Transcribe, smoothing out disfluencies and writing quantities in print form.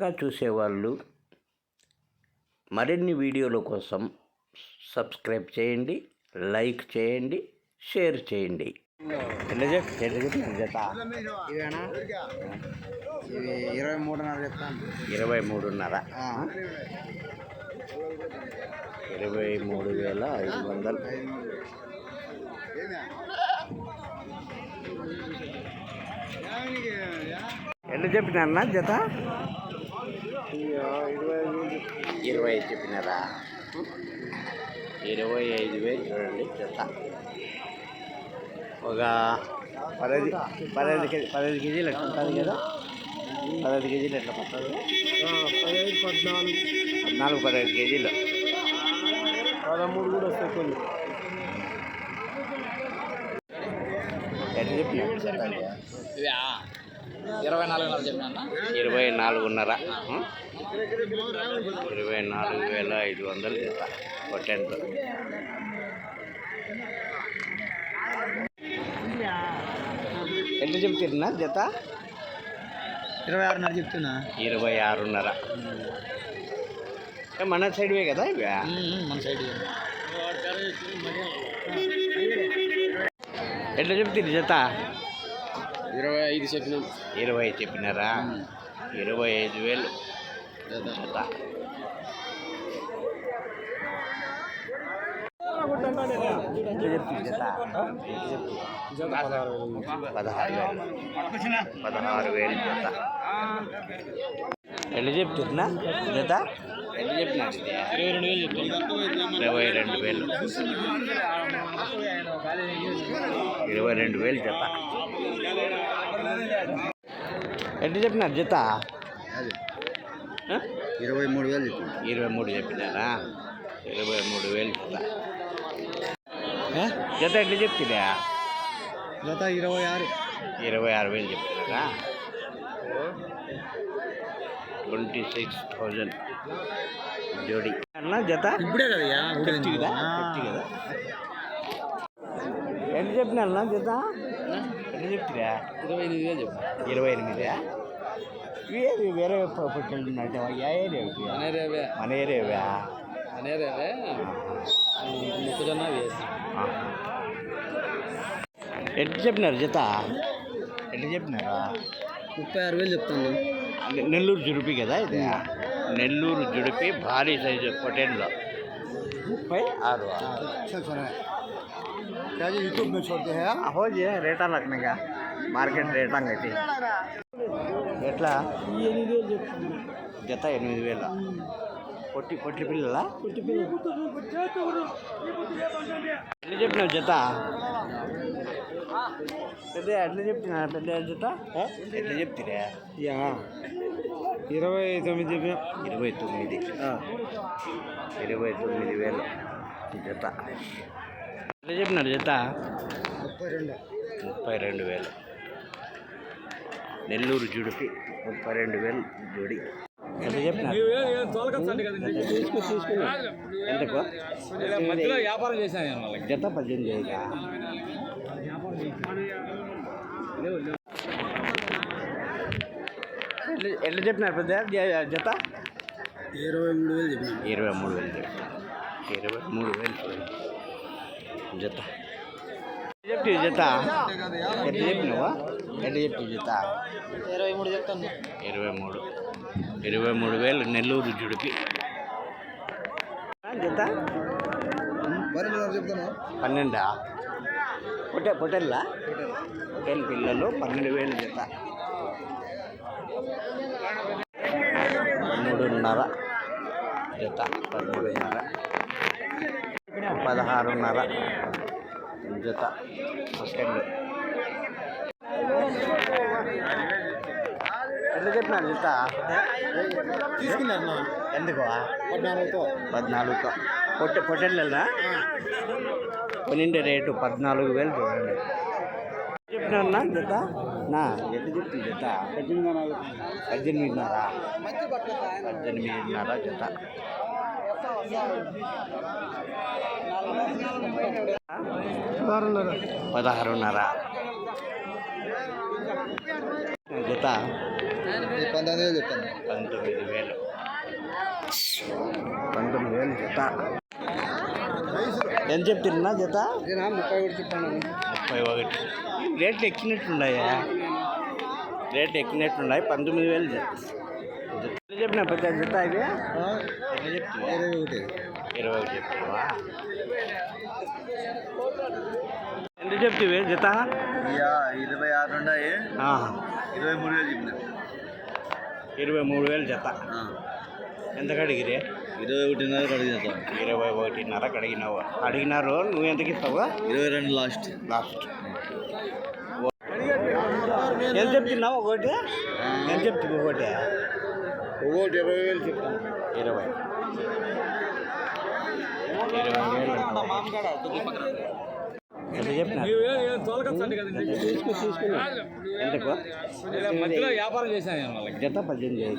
కొత్తగా చూసేవాళ్ళు మరిన్ని వీడియోల కోసం సబ్స్క్రైబ్ చేయండి, లైక్ చేయండి, షేర్ చేయండి. జత ఇవేనా? ఇవి 23.5 చెప్తాను. 23.5. 23,500. ఎట్లా చెప్పినారన్నా జత? 25 చెప్పినారా? 25,000 చూడండి జత. ఒక 15 కేజీలు ఎట్లా ఉంటుంది కదా? 15 కేజీలు ఎట్లా పడుతుంది? 15 కేజీలు. 13 కూడా వస్తాయి కొన్ని. ఎట్లా చెప్పినా? 24.5 చెప్పినా. 24.5. 24,500 జత పొట్టెంతో. ఎట్లా చెప్తున్నా జత? 26.5 చెప్తున్నా. 26.5. మన సైడ్వే కదా ఇవి? మన సైడ్. ఎట్లా చెప్తుంది జత? 25 చెప్పినాం. 25 చెప్పినారా? 25,000 జత. చెప్తుంది జత? 16,000 జత. ఎట్లా చెప్తున్నా జత? ఎట్లా చెప్పినా? 22,000. 22,000 జత. ఎట్లా చెప్పినారు జత? 23,000 చెప్పిన. 23 చెప్పినారా? 23,000 జత. జత ఎట్లా చెప్తుందా? జత 26. 26,000 చెప్పినారా? 26,000 జోడి అన్న జత. ఇప్పుడే కదా కదా? ఎట్లా చెప్పినా జత? ఎట్లా చెప్తురా? 28,000 చెప్పు. 28. ఇవి వేరే పట్టుకుంటున్నట్టు ఏ ఏరియా? మన ఏరియా. మొక్కజొన్న వేసి. ఎట్లా చెప్పినారు జత? ఎట్లా చెప్పినారా? 36,000 చెప్తాను. నెల్లూరు జుడిపి కదా ఇది? నెల్లూరు జుడిపి భారీ సైజు పొటెన్లో 36. यूट्यूब में छोड़ते हैं हो जी रेटा लगने का మార్కెట్ రేట్ అయితే ఎట్లా? జత 8,000. పొట్టి పిల్లల ఎట్లా చెప్పినావు జత? పెద్ద ఎట్లా చెప్తున్నా? పెద్ద జత ఎట్లా చెప్తురా? 29 చెప్పిన. 29,000 జత. ఎట్లా చెప్పినారు జత? 32,000. నెల్లూరు జుడిపి 32,000 జోడి. ఎట్లా చెప్పినారు? ఎంతకు? వ్యాపారం చేశాను జత 18,000. ఎట్లా చెప్పినారు పెద్ద జత? 23,000 చెప్పిన. 23,000 జత. చెప్తి జత? ఎట్లా చెప్పినావా? ఎట్లా చెప్తి జత? 23 చెప్తాను. 23,000 నెల్లూరు జుడిపి జత. 12. పొటెల్లా? పొటెల్ పిల్లలు 12,000 జత. 13.5 జత. 13.5. 16.5 జత పొట్టెళ్ళు. ఎట్లా చెప్పినారు జత? తీసుకున్నాను. ఎందుకు? 14తో. పొట్టెళ్ళా కొనిండే రేటు 14,000 చూడండి. చెప్పినా జత? ఎట్లా చెప్తుంది జత? 18.5. 18.5 జత. 16.5 జత. 19,000 చెప్తాను. 19,000. 19,000 జత. ఎంత చెప్తున్నా జత? 31 చెప్పాను. 31. రేట్లు ఎక్కినట్లున్నాయా? రేట్లు ఎక్కినట్లున్నాయి. 19,000 జత. ఎంత చెప్పినా పెద్ద జత ఇది? ఎంత చెప్తున్నా? 21 చెప్తున్నావా? ఎంత చెప్తివి జత? 26 ఉన్నాయి. 23,000 చెప్పిన. 23,000 జత. ఎంత కడిగిరే? 21,500 అడిగిన. 21,500 అడిగినావు. అడిగినారు, నువ్వు ఎంతకి ఇస్తావా? 22 లాస్ట్. ఎంత చెప్తున్నావు ఒకటి? ఎంత చెప్తుంది ఒకటి? 20,000 చెప్తాను. 20,000 ఎంత చెప్పినా? ఎంతకు? మధ్యలో వ్యాపారం చేశాను నేను వాళ్ళకి. జత 18,000.